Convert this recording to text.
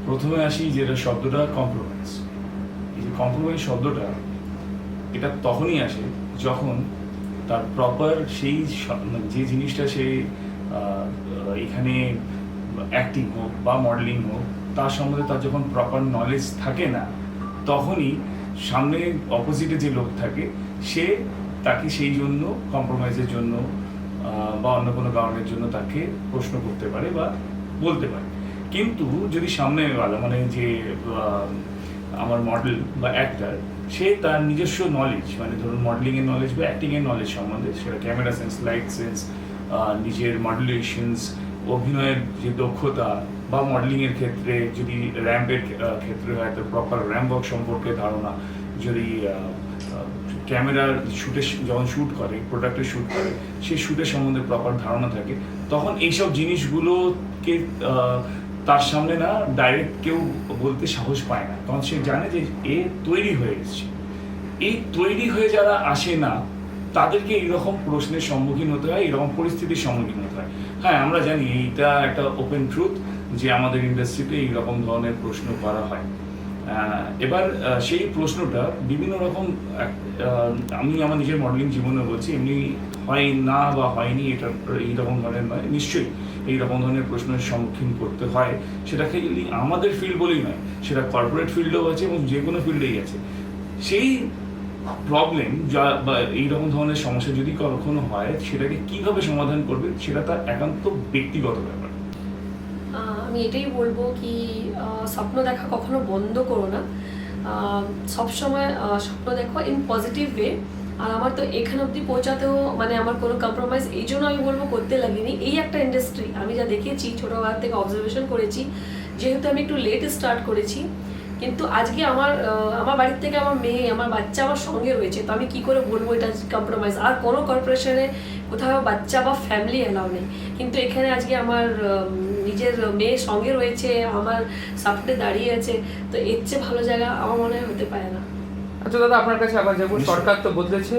প্রথমে আসি যেটা শব্দটা কম্প্রোমাইজ। এই যে কম্প্রোমাইজ শব্দটা, এটা তখনই আসে যখন তার প্রপার সেই যে জিনিসটা সে এখানে অ্যাক্টিং হোক বা মডেলিং হোক তার সম্বন্ধে তার যখন প্রপার নলেজ থাকে না, তখনই সামনে অপোজিটে যে লোক থাকে সে তাকে সেই জন্য কম্প্রোমাইজের জন্য বা অন্য কোনো কারণের জন্য তাকে প্রশ্ন করতে পারে বা বলতে পারে। কিন্তু যদি সামনে মানে যে আমার মডেল বা অ্যাক্টার, সে তার নিজস্ব নলেজ, মানে ধরুন মডেলিংয়ের নলেজ বা অ্যাক্টিংয়ের নলেজ সম্বন্ধে, সেটা ক্যামেরা সেন্স, লাইট সেন্স, নিজের মডুলেশনস, অভিনয়ের যে দক্ষতা, বা মডেলিংয়ের ক্ষেত্রে যদি র্যাম্পের ক্ষেত্রে হয় তো প্রপার র্যাম্প ওয়ার্ক সম্পর্কে ধারণা, যদি ক্যামেরার শুটে যখন শ্যুট করে, প্রোডাক্টের শ্যুট করে, সেই শ্যুটের সম্বন্ধে প্রপার ধারণা থাকে, তখন এইসব জিনিসগুলোকে তার সামনে না ডাইরেক্ট কেউ বলতে সাহস পায় না, কারণ সে জানে যে এ তৈরি হয়ে এসছে। এই তৈরি হয়ে যারা আসে না, তাদেরকে এইরকম প্রশ্নের সম্মুখীন হতে হয়, এইরকম পরিস্থিতির সম্মুখীন হতে হয়। হ্যাঁ, আমরা জানি এইটা একটা ওপেন ট্রুথ যে আমাদের ইন্ডাস্ট্রিতে এইরকম ধরনের প্রশ্ন করা হয়। এবার সেই প্রশ্নটা বিভিন্ন রকম, আমি আমার নিজের মডেলিং জীবনে বলছি, এমনি হয় না বা হয়নি এটা এইরকম ধরনের নয়, নিশ্চয়ই এইরকম ধরনের প্রশ্নের সম্মুখীন করতে হয়। সেটা খালি আমাদের ফিল্ড বলেই নয়, সেটা কর্পোরেট ফিল্ডেও আছে এবং যে কোনো ফিল্ডেই আছে। সেই প্রবলেম যা বা এইরকম ধরনের সমস্যা যদি কখনো হয়, সেটাকে কিভাবে সমাধান করবে সেটা তার একান্ত ব্যক্তিগত ব্যাপার। আমি এটাই বলবো কি, স্বপ্ন দেখা কখনো বন্ধ করো না, সবসময় স্বপ্ন দেখো ইন পজিটিভ ওয়ে। আর আমার তো এখান অবধি পৌঁছাতেও মানে আমার কোনো কম্প্রোমাইজ এই জন্য আমি বলবো করতে লাগেনি। এই একটা ইন্ডাস্ট্রি আমি যা দেখেছি, ছোটোবেলা থেকে অবজারভেশন করেছি, যেহেতু আমি একটু লেট স্টার্ট করেছি, কিন্তু আজকে আমার বাড়ির থেকে আমার মেয়ে, আমার বাচ্চা আমার সঙ্গে রয়েছে, তো আমি কি করে বলবো এটা কম্প্রোমাইজ। আর কোনো কর্পোরেশনে কোথাও বাচ্চা বা ফ্যামিলি অ্যালাউ নেই, কিন্তু এখানে আজকে আমার নিজের মেয়ে সঙ্গে রয়েছে, আমার সাপোর্টে দাঁড়িয়ে আছে, তো এর চেয়ে ভালো জায়গা আমার মনে হয় হতে পারে না। আচ্ছা দাদা, আপনার কাছে আবার যাবো। সরকার তো বদলেছে,